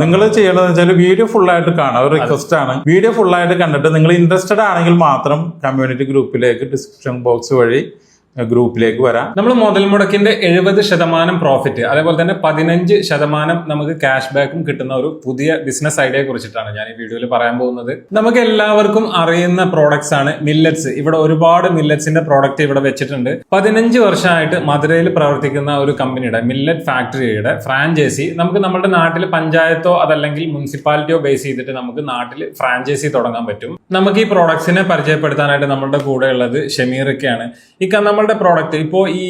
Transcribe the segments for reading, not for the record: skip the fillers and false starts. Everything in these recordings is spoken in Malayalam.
നിങ്ങൾ ചെയ്യേണ്ടതെന്ന് വെച്ചാൽ വീഡിയോ ഫുള്ളായിട്ട് കാണാം. ഒരു റിക്വസ്റ്റ് ആണ്, വീഡിയോ ഫുള്ളായിട്ട് കണ്ടിട്ട് നിങ്ങൾ ഇൻട്രസ്റ്റഡ് ആണെങ്കിൽ മാത്രം കമ്മ്യൂണിറ്റി ഗ്രൂപ്പിലേക്ക് ഡിസ്ക്രിപ്ഷൻ ബോക്സ് വഴി ഗ്രൂപ്പിലേക്ക് വരാം. നമ്മൾ മുതൽ മുടക്കിന്റെ 70% പ്രോഫിറ്റ്, അതേപോലെ തന്നെ 15% നമുക്ക് ക്യാഷ് ബാക്കും കിട്ടുന്ന ഒരു പുതിയ ബിസിനസ് ഐഡിയയെ കുറിച്ചിട്ടാണ് ഞാൻ ഈ വീഡിയോയിൽ പറയാൻ പോകുന്നത്. നമുക്ക് എല്ലാവർക്കും അറിയുന്ന പ്രോഡക്ട്സ് ആണ് മില്ലറ്റ്സ്. ഇവിടെ ഒരുപാട് മില്ലറ്റ്സിന്റെ പ്രോഡക്റ്റ് ഇവിടെ വെച്ചിട്ടുണ്ട്. 15 വർഷമായിട്ട് മധുരയിൽ പ്രവർത്തിക്കുന്ന ഒരു കമ്പനിയുടെ മില്ലറ്റ് ഫാക്ടറിയുടെ ഫ്രാഞ്ചൈസി നമുക്ക് നമ്മുടെ നാട്ടിൽ പഞ്ചായത്തോ അതല്ലെങ്കിൽ മുനിസിപ്പാലിറ്റിയോ ബേസ് ചെയ്തിട്ട് നമുക്ക് നാട്ടിൽ ഫ്രാഞ്ചൈസി തുടങ്ങാൻ പറ്റും. നമുക്ക് ഈ പ്രോഡക്ട്സിനെ പരിചയപ്പെടുത്താനായിട്ട് നമ്മുടെ കൂടെ ഉള്ളത് ഷമീറൊക്കെയാണ്. നമ്മുടെ പ്രോഡക്റ്റ് ഇപ്പോൾ ഈ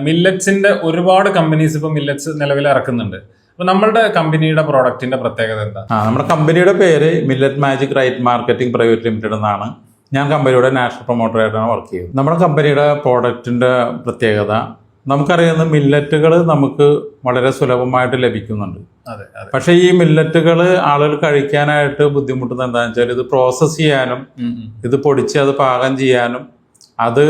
മില്ലറ്റ്സിന്റെ ഒരുപാട് കമ്പനീസ് ഇപ്പൊ മില്ലറ്റ്സ് നിലവിൽ ഇറക്കുന്നുണ്ട്. അപ്പൊ നമ്മളുടെ കമ്പനിയുടെ പ്രോഡക്റ്റിന്റെ പ്രത്യേകത എന്താ? നമ്മുടെ കമ്പനിയുടെ പേര് Millet Magic Right Marketing Private Limited എന്നാണ്. ഞാൻ കമ്പനിയുടെ നാഷണൽ പ്രൊമോട്ടറായിട്ടാണ് വർക്ക് ചെയ്യുന്നത്. നമ്മുടെ കമ്പനിയുടെ പ്രോഡക്റ്റിന്റെ പ്രത്യേകത, നമുക്കറിയുന്ന മില്ലറ്റുകൾ നമുക്ക് വളരെ സുലഭമായിട്ട് ലഭിക്കുന്നുണ്ട്. പക്ഷെ ഈ മില്ലറ്റുകൾ ആളുകൾ കഴിക്കാനായിട്ട് ബുദ്ധിമുട്ടുന്നത് എന്താണെന്ന് വെച്ചാൽ ഇത് പ്രോസസ് ചെയ്യാനും ഇത് പൊടിച്ച് അത് പാകം ചെയ്യാനും അത്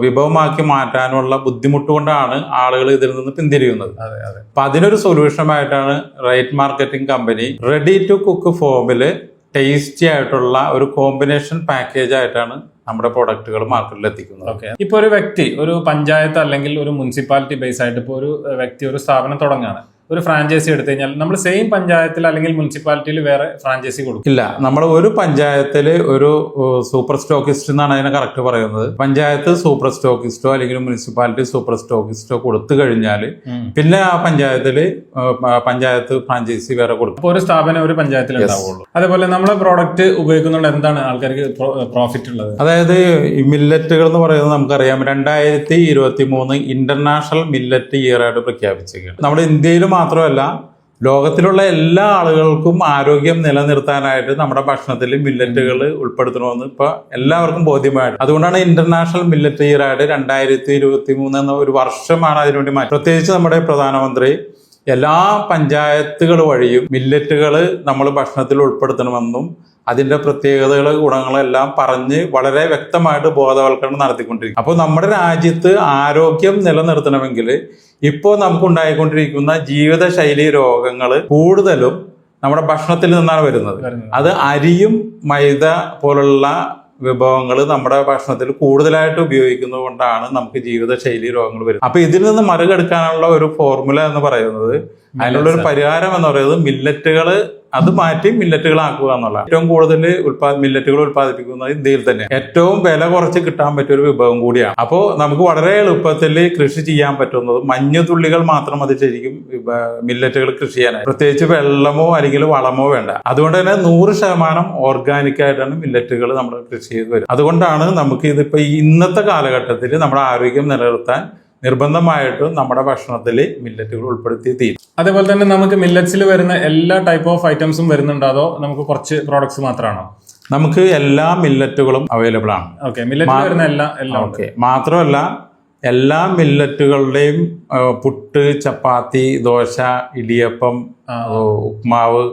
വിഭവമാക്കി മാറ്റാനുള്ള ബുദ്ധിമുട്ട് കൊണ്ടാണ് ആളുകൾ ഇതിൽ നിന്ന് പിന്തിരിയുന്നത്. അപ്പൊ അതിനൊരു സൊല്യൂഷനായിട്ടാണ് right marketing company ready to cook ഫോമില് ടേസ്റ്റി ആയിട്ടുള്ള ഒരു കോമ്പിനേഷൻ പാക്കേജ് ആയിട്ടാണ് നമ്മുടെ പ്രോഡക്റ്റുകൾ മാർക്കറ്റിൽ എത്തിക്കുന്നത്. ഇപ്പൊ ഒരു വ്യക്തി ഒരു പഞ്ചായത്ത് അല്ലെങ്കിൽ ഒരു മുനിസിപ്പാലിറ്റി ബേസ് ആയിട്ട് ഇപ്പൊ ഒരു വ്യക്തി ഒരു സ്ഥാപനം തുടങ്ങാണ്, ഒരു ഫ്രാഞ്ചൈസി എടുത്തു കഴിഞ്ഞാൽ നമ്മൾ സെയിം പഞ്ചായത്തിൽ അല്ലെങ്കിൽ മുനിസിപ്പാലിറ്റിയിൽ വേറെ ഫ്രാഞ്ചൈസി കൊടുക്കും? ഇല്ല, നമ്മൾ ഒരു പഞ്ചായത്തിൽ ഒരു സൂപ്പർ സ്റ്റോക്കിസ്റ്റ് എന്നാണ് അതിനെ കറക്റ്റ് പറയുന്നത്. പഞ്ചായത്ത് സൂപ്പർ സ്റ്റോക്കിസ്റ്റോ അല്ലെങ്കിൽ മുനിസിപ്പാലിറ്റി സൂപ്പർ സ്റ്റോക്കിസ്റ്റോ കൊടുത്തു കഴിഞ്ഞാൽ പിന്നെ ആ പഞ്ചായത്ത് ഫ്രാഞ്ചൈസി വേറെ കൊടുക്കും. ഒരു സ്ഥാപനം ഒരു പഞ്ചായത്തിൽ ഉണ്ടാവുള്ളൂ. അതേപോലെ നമ്മളെ പ്രോഡക്റ്റ് ഉപയോഗിക്കുന്നതുകൊണ്ട് എന്താണ് ആൾക്കാർക്ക് പ്രോഫിറ്റ് ഉള്ളത്? അതായത് ഈ മില്ലറ്റുകൾ എന്ന് പറയുന്നത് നമുക്കറിയാം 2023 ഇന്റർനാഷണൽ മില്ലറ്റ് ഇയർ ആയിട്ട് പ്രഖ്യാപിച്ചേക്കാണ്. നമ്മുടെ ഇന്ത്യയിൽ മാത്രമല്ല ലോകത്തിലുള്ള എല്ലാ ആളുകൾക്കും ആരോഗ്യം നിലനിർത്താനായിട്ട് നമ്മുടെ ഭക്ഷണത്തിൽ മില്ലറ്റുകൾ ഉൾപ്പെടുത്തണമെന്ന് ഇപ്പൊ എല്ലാവർക്കും ബോധ്യമായിട്ട്, അതുകൊണ്ടാണ് ഇന്റർനാഷണൽ മില്ലറ്റ് ഇയർ ആയിട്ട് 2023 എന്ന ഒരു വർഷമാണ് അതിനുവേണ്ടി മാറ്റി. പ്രത്യേകിച്ച് നമ്മുടെ പ്രധാനമന്ത്രി എല്ലാ പഞ്ചായത്തുകൾ വഴിയും മില്ലറ്റുകൾ നമ്മൾ ഭക്ഷണത്തിൽ ഉൾപ്പെടുത്തണമെന്നും അതിന്റെ പ്രത്യേകതകൾ ഗുണങ്ങളെല്ലാം പറഞ്ഞ് വളരെ വ്യക്തമായിട്ട് ബോധവൽക്കരണം നടത്തിക്കൊണ്ടിരിക്കും. അപ്പോൾ നമ്മുടെ രാജ്യത്ത് ആരോഗ്യം നിലനിർത്തണമെങ്കിൽ ഇപ്പോൾ നമുക്കുണ്ടായിക്കൊണ്ടിരിക്കുന്ന ജീവിതശൈലി രോഗങ്ങൾ കൂടുതലും നമ്മുടെ ഭക്ഷണത്തിൽ നിന്നാണ് വരുന്നത്. അത് അരിയും മൈദ പോലുള്ള വിഭവങ്ങൾ നമ്മുടെ ഭക്ഷണത്തിൽ കൂടുതലായിട്ട് ഉപയോഗിക്കുന്നത് കൊണ്ടാണ് നമുക്ക് ജീവിതശൈലി രോഗങ്ങൾ വരുന്നത്. അപ്പൊ ഇതിൽ നിന്ന് മറികടക്കാനുള്ള ഒരു ഫോർമുല എന്ന് പറയുന്നത്, അതിനുള്ള ഒരു പരിഹാരം എന്ന് പറയുന്നത് മില്ലറ്റുകൾ അത് മാറ്റി മില്ലറ്റുകളാക്കുക എന്നുള്ള. ഏറ്റവും കൂടുതൽ മില്ലറ്റുകൾ ഉത്പാദിപ്പിക്കുന്നത് ഇന്ത്യയിൽ തന്നെ ഏറ്റവും വില കുറച്ച് കിട്ടാൻ പറ്റിയ ഒരു വിഭവം കൂടിയാണ്. അപ്പോൾ നമുക്ക് വളരെ എളുപ്പത്തിൽ കൃഷി ചെയ്യാൻ പറ്റുന്നത് മഞ്ഞുതുള്ളികൾ മാത്രം മതി ശരിക്കും മില്ലറ്റുകൾ കൃഷി ചെയ്യാനായി. പ്രത്യേകിച്ച് വെള്ളമോ അല്ലെങ്കിൽ വളമോ വേണ്ട. അതുകൊണ്ട് തന്നെ 100% ഓർഗാനിക് ആയിട്ടാണ് മില്ലറ്റുകൾ നമ്മൾ കൃഷി ചെയ്ത് വരും. അതുകൊണ്ടാണ് നമുക്ക് ഇതിപ്പോ ഇന്നത്തെ കാലഘട്ടത്തിൽ നമ്മുടെ ആരോഗ്യം നിലനിർത്താൻ നിർബന്ധമായിട്ടും നമ്മുടെ ഭക്ഷണത്തിൽ മില്ലറ്റുകൾ ഉൾപ്പെടുത്തി തീരും. അതേപോലെ തന്നെ നമുക്ക് മില്ലറ്റ്സിൽ വരുന്ന എല്ലാ ടൈപ്പ് ഓഫ് ഐറ്റംസും വരുന്നുണ്ടോ, അതോ നമുക്ക് കുറച്ച് പ്രോഡക്ട്സ് മാത്രമാണോ? നമുക്ക് എല്ലാ മില്ലറ്റുകളും അവൈലബിൾ ആണ്. മാത്രമല്ല എല്ലാ മില്ലറ്റുകളുടെയും പുട്ട്, ചപ്പാത്തി, ദോശ, ഇടിയപ്പം, ഉപ്മാവ്,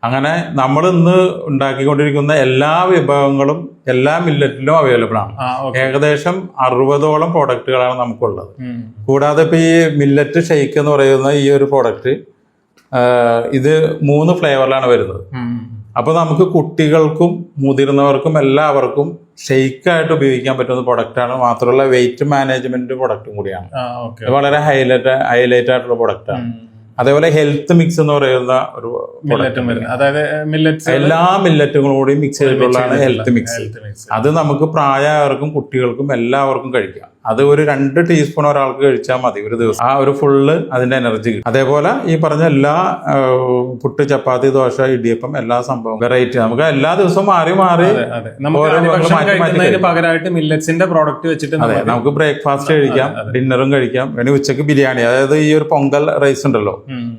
അങ്ങനെ നമ്മൾ ഇന്ന് ഉണ്ടാക്കിക്കൊണ്ടിരിക്കുന്ന എല്ലാ വിഭവങ്ങളും എല്ലാ മില്ലറ്റിലും അവൈലബിൾ ആണ്. ഏകദേശം 60ഓളം പ്രോഡക്റ്റുകളാണ് നമുക്കുള്ളത്. കൂടാതെ ഇപ്പൊ ഈ മില്ലറ്റ് ഷെയ്ക്ക് എന്ന് പറയുന്ന ഈ ഒരു പ്രോഡക്റ്റ് ഇത് 3 ഫ്ലേവറിലാണ് വരുന്നത്. അപ്പൊ നമുക്ക് കുട്ടികൾക്കും മുതിർന്നവർക്കും എല്ലാവർക്കും ഷെയ്ക്കായിട്ട് ഉപയോഗിക്കാൻ പറ്റുന്ന പ്രൊഡക്റ്റാണ്. മാത്രമല്ല വെയിറ്റ് മാനേജ്മെന്റ് പ്രൊഡക്റ്റും കൂടിയാണ്. വളരെ ഹൈലൈറ്റ് ആയിട്ടുള്ള പ്രൊഡക്റ്റാണ്. അതേപോലെ ഹെൽത്ത് മിക്സ് എന്ന് പറയുന്ന ഒരു എല്ലാ മില്ലറ്റുകളും കൂടി മിക്സ് ചെയ്തിട്ടുള്ളതാണ് ഹെൽത്ത് മിക്സ്. അത് നമുക്ക് പ്രായമായവർക്കും കുട്ടികൾക്കും എല്ലാവർക്കും കഴിക്കാം. അത് ഒരു 2 ടീസ്പൂൺ ഒരാൾക്ക് കഴിച്ചാൽ മതി ഒരു ദിവസം. ആ ഒരു ഫുള്ള് അതിന്റെ എനർജി കിട്ടും. അതേപോലെ ഈ പറഞ്ഞ എല്ലാ പുട്ട്, ചപ്പാത്തി, ദോശ, ഇടിയപ്പം എല്ലാ സംഭവം വെറൈറ്റി നമുക്ക് എല്ലാ ദിവസവും മാറി പകരമായിട്ട് മില്ലറ്റ്സിന്റെ പ്രോഡക്റ്റ് വെച്ചിട്ട് നമുക്ക് ബ്രേക്ക്ഫാസ്റ്റ് കഴിക്കാം, ഡിന്നറും കഴിക്കാം, വേണമെങ്കിൽ ഉച്ചക്ക് ബിരിയാണി, അതായത് ഈ ഒരു പൊങ്കൽ റൈസ് ഉണ്ടല്ലോ,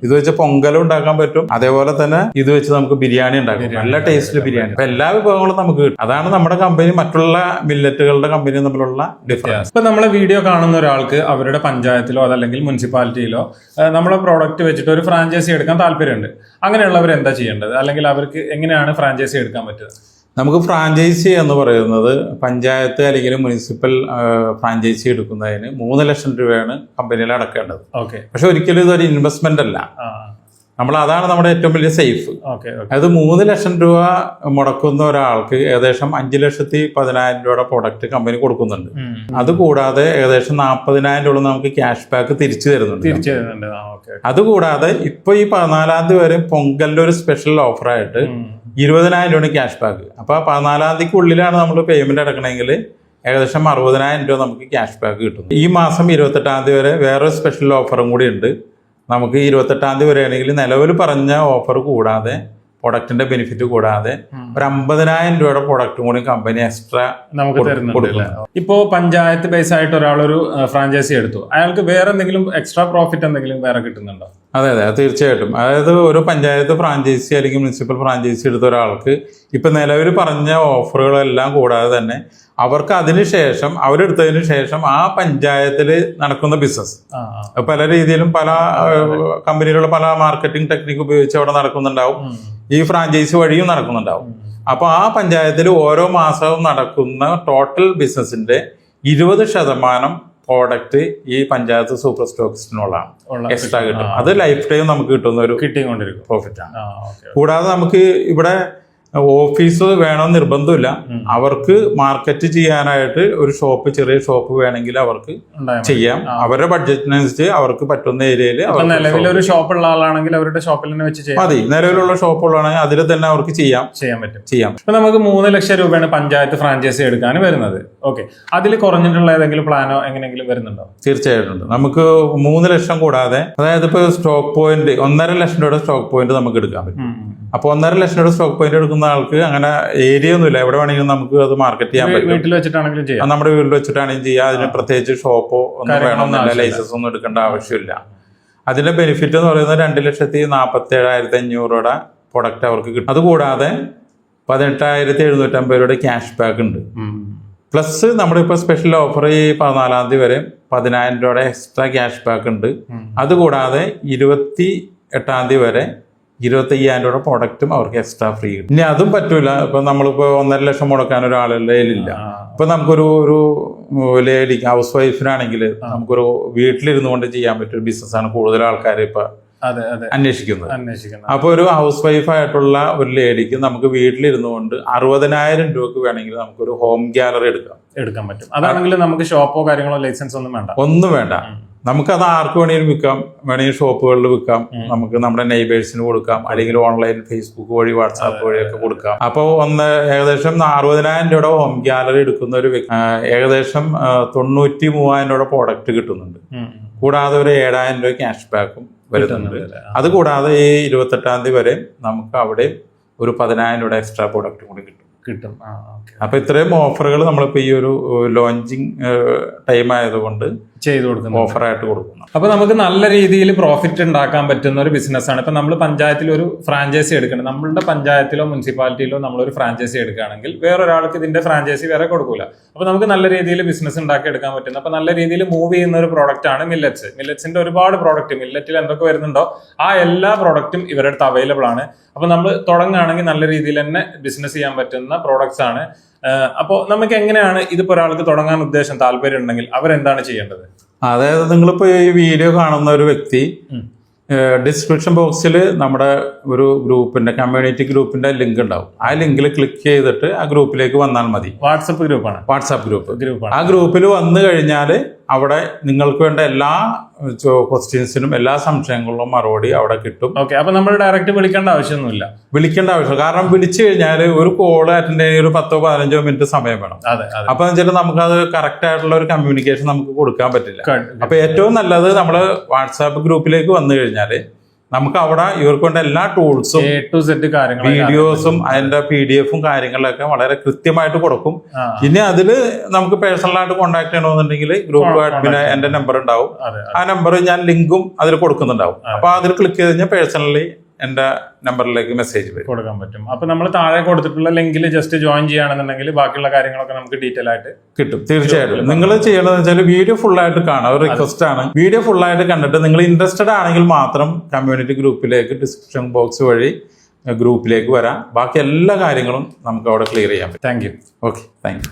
ഇത് വെച്ച് പൊങ്കലും ഉണ്ടാക്കാൻ പറ്റും. അതേപോലെ തന്നെ ഇത് വെച്ച് നമുക്ക് ബിരിയാണി ഉണ്ടാക്കാം, നല്ല ടേസ്റ്റിൽ ബിരിയാണി. അപ്പൊ എല്ലാ വിഭവങ്ങളും നമുക്ക് കിട്ടും. അതാണ് നമ്മുടെ കമ്പനി മറ്റുള്ള മില്ലറ്റുകളുടെ കമ്പനി തമ്മിലുള്ള ഡിഫറൻസ്. നമ്മളെ വീഡിയോ കാണുന്ന ഒരാൾക്ക് അവരുടെ പഞ്ചായത്തിലോ അതല്ലെങ്കിൽ മുനിസിപ്പാലിറ്റിയിലോ നമ്മളെ പ്രോഡക്റ്റ് വെച്ചിട്ട് ഒരു ഫ്രാഞ്ചൈസി എടുക്കാൻ താല്പര്യമുണ്ട്. അങ്ങനെയുള്ളവർ എന്താ ചെയ്യേണ്ടത്, അല്ലെങ്കിൽ അവർക്ക് എങ്ങനെയാണ് ഫ്രാഞ്ചൈസി എടുക്കാൻ പറ്റുക? നമുക്ക് ഫ്രാഞ്ചൈസി എന്ന് പറയുന്നത് പഞ്ചായത്ത് അല്ലെങ്കിൽ മുനിസിപ്പൽ ഫ്രാഞ്ചൈസി എടുക്കുന്നതിന് 3 ലക്ഷം രൂപയാണ് കമ്പനിയിൽ അടക്കേണ്ടത്. പക്ഷെ ഒരിക്കലും ഇതൊരു ഇൻവെസ്റ്റ്മെന്റ് അല്ല. അതാണ് നമ്മുടെ ഏറ്റവും വലിയ സേഫ്. അത് 3 ലക്ഷം രൂപ മുടക്കുന്ന ഒരാൾക്ക് ഏകദേശം 5,10,000 രൂപയുടെ പ്രൊഡക്റ്റ് കമ്പനി കൊടുക്കുന്നുണ്ട്. അതുകൂടാതെ ഏകദേശം 40,000 രൂപ നമുക്ക് ക്യാഷ് ബാക്ക് തിരിച്ചു തരുന്നുണ്ട്. അതുകൂടാതെ ഇപ്പൊ ഈ 14-ാം തീയതി വരെ പൊങ്കലിന്റെ ഒരു സ്പെഷ്യൽ ഓഫറായിട്ട് 20,000 രൂപ ക്യാഷ് ബാക്ക്. അപ്പൊ 14-ാം തീയതിക്കുള്ളിലാണ് നമ്മൾ പേയ്മെന്റ് അടക്കണമെങ്കിൽ ഏകദേശം 60,000 രൂപ നമുക്ക് ക്യാഷ് ബാക്ക് കിട്ടും. ഈ മാസം 28-ാം തീയതി വരെ വേറൊരു സ്പെഷ്യൽ ഓഫറും കൂടി ഉണ്ട്. നമുക്ക് 28-ാം തീയതി വരെ ആണെങ്കിൽ നിലവിൽ പറഞ്ഞ ഓഫർ കൂടാതെ പ്രൊഡക്റ്റിന്റെ ബെനിഫിറ്റ് കൂടാതെ ഒരു 50,000 രൂപയുടെ പ്രൊഡക്റ്റും കൂടി കമ്പനി എക്സ്ട്രാ നമുക്ക് തരുന്നുണ്ട്. ഇപ്പോ പഞ്ചായത്ത് ബേസ് ആയിട്ട് ഒരാളൊരു ഫ്രാഞ്ചൈസി എടുത്തു, അയാൾക്ക് വേറെ എന്തെങ്കിലും എക്സ്ട്രാ പ്രോഫിറ്റ് എന്തെങ്കിലും വേറെ കിട്ടുന്നുണ്ടോ? അതെ തീർച്ചയായിട്ടും. അതായത് ഒരു പഞ്ചായത്ത് ഫ്രാഞ്ചൈസി അല്ലെങ്കിൽ മുനിസിപ്പൽ ഫ്രാഞ്ചൈസി എടുത്ത ഒരാൾക്ക് ഇപ്പൊ നിലവിൽ പറഞ്ഞ ഓഫറുകളെല്ലാം കൂടാതെ തന്നെ അവർക്ക് അതിനുശേഷം അവരെടുത്തതിന് ശേഷം ആ പഞ്ചായത്തിൽ നടക്കുന്ന ബിസിനസ് പല രീതിയിലും പല കമ്പനികളുടെ പല മാർക്കറ്റിംഗ് ടെക്നിക്ക് ഉപയോഗിച്ച് അവിടെ നടക്കുന്നുണ്ടാവും. ഈ ഫ്രാഞ്ചൈസി വഴിയും നടക്കുന്നുണ്ടാവും. അപ്പൊ ആ പഞ്ചായത്തിൽ ഓരോ മാസവും നടക്കുന്ന ടോട്ടൽ ബിസിനസിന്റെ 20% പ്രോഡക്റ്റ് ഈ പഞ്ചായത്ത് സൂപ്പർ സ്റ്റോക്സിനുള്ളതാണ് എക്സ്ട്രാ കിട്ടും. അത് ലൈഫ് ടൈം നമുക്ക് കിട്ടുന്ന ഒരു പ്രോഫിറ്റ് ആണ്. കൂടാതെ നമുക്ക് ഇവിടെ ഓഫീസ് വേണമെന്ന് നിർബന്ധമില്ല. അവർക്ക് മാർക്കറ്റ് ചെയ്യാനായിട്ട് ഒരു ചെറിയ ഷോപ്പ് വേണമെങ്കിൽ അവർക്ക് ചെയ്യാം. അവരുടെ ബഡ്ജറ്റിനനുസരിച്ച് അവർക്ക് പറ്റുന്ന ഏരിയയിൽ നിലവിലൊരു ഷോപ്പ് ഉള്ള ആളാണെങ്കിൽ അവരുടെ ഷോപ്പിൽ തന്നെ വെച്ച് മതി. നിലവിലുള്ള ഷോപ്പുകളാണെങ്കിൽ അതിൽ തന്നെ അവർക്ക് ചെയ്യാൻ പറ്റും. ഇപ്പൊ നമുക്ക് 3 ലക്ഷം രൂപയാണ് പഞ്ചായത്ത് ഫ്രാഞ്ചൈസി എടുക്കാൻ വരുന്നത്. ഓക്കെ, അതിൽ കുറഞ്ഞിട്ടുള്ള ഏതെങ്കിലും പ്ലാനോ എങ്ങനെയെങ്കിലും വരുന്നുണ്ടോ? തീർച്ചയായിട്ടും ഉണ്ട്. നമുക്ക് 3 ലക്ഷം കൂടാതെ, അതായത് ഇപ്പൊ സ്റ്റോക്ക് പോയിന്റ് 1.5 ലക്ഷം രൂപയുടെ സ്റ്റോക്ക് പോയിന്റ് നമുക്ക് എടുക്കാൻ പറ്റും. അപ്പൊ 1.5 ലക്ഷം രൂപയുടെ സ്റ്റോക്ക് പോയിന്റ് എടുക്കുന്ന ആൾക്ക് അങ്ങനെ ഏരിയ ഒന്നുമില്ല, എവിടെ വേണമെങ്കിലും നമുക്ക് അത് മാർക്കറ്റ് ചെയ്യാൻ പറ്റും. വീട്ടിൽ വെച്ചിട്ടാണെങ്കിലും ചെയ്യാം, നമ്മുടെ വീട്ടിൽ വെച്ചിട്ടാണെങ്കിലും ചെയ്യാം. അതിന് പ്രത്യേകിച്ച് ഷോപ്പോ ഒന്നും വേണമെന്നില്ല, ലൈസൻസ് ഒന്നും എടുക്കേണ്ട ആവശ്യമില്ല. അതിന്റെ ബെനിഫിറ്റ് എന്ന് പറയുന്നത് 2,47,500 രൂപയുടെ പ്രൊഡക്റ്റ് അവർക്ക് കിട്ടും. അതുകൂടാതെ 18,750 രൂപയുടെ ക്യാഷ് ബാക്ക് ഉണ്ട്. പ്ലസ് നമ്മുടെ ഇപ്പൊ സ്പെഷ്യൽ ഓഫർ ഈ 14-ാം തീയതി വരെ 10,000 രൂപയുടെ എക്സ്ട്രാ ക്യാഷ് ബാക്ക് ഉണ്ട്. അതുകൂടാതെ 28-ാം തീയതി വരെ 25,000 രൂപയുടെ പ്രൊഡക്റ്റും അവർക്ക് എക്സ്ട്രാ ഫ്രീ കിട്ടും. ഇനി അതും പറ്റൂല, ഇപ്പൊ നമ്മളിപ്പോ 1.5 ലക്ഷം മുടക്കാൻ ഒരാളുടെ കയ്യിലില്ല. ഇപ്പൊ നമുക്കൊരു ലേഡിക്ക് ഹൗസ് വൈഫിനാണെങ്കിൽ നമുക്കൊരു വീട്ടിലിരുന്നു കൊണ്ട് ചെയ്യാൻ പറ്റിയ ബിസിനസ്സാണ് കൂടുതൽ ആൾക്കാർ ഇപ്പൊ അന്വേഷിക്കുന്നത്. അപ്പൊ ഒരു ഹൗസ് വൈഫായിട്ടുള്ള ഒരു ലേഡിക്ക് നമുക്ക് വീട്ടിലിരുന്നു കൊണ്ട് 60,000 രൂപക്ക് വേണമെങ്കിൽ നമുക്കൊരു ഹോം ഗാലറി എടുക്കാൻ പറ്റും. അതാണെങ്കിൽ നമുക്ക് ഷോപ്പോ കാര്യങ്ങളോ ലൈസൻസ് ഒന്നും വേണ്ട. നമുക്കത് ആർക്ക് വേണമെങ്കിലും വിൽക്കാം, വേണമെങ്കിൽ ഷോപ്പുകളിൽ വിൽക്കാം, നമുക്ക് നമ്മുടെ നെയ്ബേഴ്സിന് കൊടുക്കാം, അല്ലെങ്കിൽ ഓൺലൈൻ ഫേസ്ബുക്ക് വഴി വാട്സാപ്പ് വഴിയൊക്കെ കൊടുക്കാം. അപ്പോൾ ഏകദേശം 60,000 രൂപയുടെ ഹോം ഗാലറി എടുക്കുന്ന ഒരു ഏകദേശം 93,000 രൂപയുടെ പ്രോഡക്റ്റ് കിട്ടുന്നുണ്ട്. കൂടാതെ ഒരു 7,000 രൂപ ക്യാഷ് ബാക്കും വരുന്നുണ്ട്. അതുകൂടാതെ ഈ 28-ാം തീയതി വരെ നമുക്ക് അവിടെ ഒരു 10,000 രൂപയുടെ എക്സ്ട്രാ പ്രോഡക്റ്റ് കൂടി കിട്ടും. അപ്പൊ ഇത്രയും ഓഫറുകൾ നമ്മളിപ്പോ ഈ ഒരു ലോഞ്ചിങ് ടൈം ആയതുകൊണ്ട് ചെയ്തു കൊടുക്കുന്നു, ഓഫറായിട്ട് കൊടുക്കുന്നു. അപ്പൊ നമുക്ക് നല്ല രീതിയിൽ പ്രോഫിറ്റ് ഉണ്ടാക്കാൻ പറ്റുന്ന ഒരു ബിസിനസ്സാണ്. ഇപ്പൊ നമ്മൾ പഞ്ചായത്തിൽ ഒരു ഫ്രാഞ്ചൈസി എടുക്കണം, നമ്മളുടെ പഞ്ചായത്തിലോ മുനിസിപ്പാലിറ്റിയിലോ നമ്മളൊരു ഫ്രാഞ്ചൈസി എടുക്കുകയാണെങ്കിൽ വേറൊരാൾക്ക് ഇതിന്റെ ഫ്രാഞ്ചൈസി വേറെ കൊടുക്കൂല. അപ്പൊ നമുക്ക് നല്ല രീതിയിൽ ബിസിനസ് ഉണ്ടാക്കി എടുക്കാൻ പറ്റുന്ന, അപ്പൊ നല്ല രീതിയിൽ മൂവ് ചെയ്യുന്ന ഒരു പ്രോഡക്റ്റ് ആണ് മില്ലറ്റ്സിന്റെ ഒരുപാട് പ്രോഡക്റ്റ് മില്ലറ്റിൽ എന്തൊക്കെ വരുന്നുണ്ടോ ആ എല്ലാ പ്രോഡക്റ്റും ഇവരുടെ അടുത്ത് അവൈലബിൾ ആണ്. അപ്പൊ നമ്മൾ തുടങ്ങുകയാണെങ്കിൽ നല്ല രീതിയിൽ തന്നെ ബിസിനസ് ചെയ്യാൻ പറ്റുന്ന പ്രോഡക്ട്സ് ആണ്. അപ്പോൾ നമുക്ക് എങ്ങനെയാണ് ഇതിപ്പോ ഒരാൾക്ക് തുടങ്ങാൻ ഉദ്ദേശം താല്പര്യം ഉണ്ടെങ്കിൽ അവരെന്താണ് ചെയ്യേണ്ടത്? അതായത് നിങ്ങളിപ്പോ ഈ വീഡിയോ കാണുന്ന ഒരു വ്യക്തി ഡിസ്ക്രിപ്ഷൻ ബോക്സിൽ നമ്മുടെ ഒരു ഗ്രൂപ്പിന്റെ കമ്മ്യൂണിറ്റി ഗ്രൂപ്പിന്റെ ലിങ്ക് ഉണ്ടാവും. ആ ലിങ്കിൽ ക്ലിക്ക് ചെയ്തിട്ട് ആ ഗ്രൂപ്പിലേക്ക് വന്നാൽ മതി. വാട്സാപ്പ് ഗ്രൂപ്പാണ്. ആ ഗ്രൂപ്പിൽ വന്നു കഴിഞ്ഞാൽ അവിടെ നിങ്ങൾക്ക് വേണ്ട എല്ലാ ക്വസ്റ്റ്യൻസിനും എല്ലാ സംശയങ്ങളിലും മറുപടി അവിടെ കിട്ടും. ഓക്കെ, അപ്പൊ നമ്മൾ ഡയറക്റ്റ് വിളിക്കേണ്ട ആവശ്യമൊന്നുമില്ല. കാരണം വിളിച്ചു കഴിഞ്ഞാൽ ഒരു കോള് അറ്റൻഡ് ചെയ്യാൻ ഒരു 10-15 മിനിറ്റ് സമയം വേണം. അപ്പൊ വെച്ചാൽ നമുക്കത് കറക്റ്റ് ആയിട്ടുള്ള ഒരു കമ്മ്യൂണിക്കേഷൻ നമുക്ക് കൊടുക്കാൻ പറ്റില്ല. അപ്പൊ ഏറ്റവും നല്ലത് നമ്മള് വാട്സാപ്പ് ഗ്രൂപ്പിലേക്ക് വന്നു കഴിഞ്ഞാല് നമുക്ക് അവിടെ ഇവർക്ക് വേണ്ട എല്ലാ ടൂൾസും വീഡിയോസും അതിന്റെ PDF കാര്യങ്ങളൊക്കെ വളരെ കൃത്യമായിട്ട് കൊടുക്കും. ഇനി അതില് നമുക്ക് പേഴ്സണലായിട്ട് കോൺടാക്ട് ചെയ്യണമെന്നുണ്ടെങ്കിൽ ഗ്രൂപ്പ് അഡ്മിന് എന്റെ നമ്പർ ഉണ്ടാവും. ആ നമ്പർ ഞാൻ ലിങ്കും അതിൽ കൊടുക്കുന്നുണ്ടാവും. അപ്പൊ അതിൽ ക്ലിക്ക് ചെയ്ത് കഴിഞ്ഞാൽ പേഴ്സണലി എന്റെ നമ്പറിലേക്ക് മെസ്സേജ് കൊടുക്കാൻ പറ്റും. അപ്പൊ നമ്മൾ താഴെ കൊടുത്തിട്ടുള്ള ലിങ്കിൽ ജസ്റ്റ് ജോയിൻ ചെയ്യുകയാണെന്നുണ്ടെങ്കിൽ ബാക്കിയുള്ള കാര്യങ്ങളൊക്കെ നമുക്ക് ഡീറ്റെയിൽ ആയിട്ട് കിട്ടും. തീർച്ചയായിട്ടും നിങ്ങൾ ചെയ്യേണ്ടതെന്ന് വെച്ചാൽ വീഡിയോ ഫുൾ ആയിട്ട് കാണാം. ഒരു റിക്വസ്റ്റ് ആണ്, വീഡിയോ ഫുൾ ആയിട്ട് കണ്ടിട്ട് നിങ്ങൾ ഇൻട്രസ്റ്റഡ് ആണെങ്കിൽ മാത്രം കമ്മ്യൂണിറ്റി ഗ്രൂപ്പിലേക്ക് ഡിസ്ക്രിപ്ഷൻ ബോക്സ് വഴി ഗ്രൂപ്പിലേക്ക് വരാം. ബാക്കി എല്ലാ കാര്യങ്ങളും നമുക്ക് അവിടെ ക്ലിയർ ചെയ്യാം. Thank you. Okay, thank you.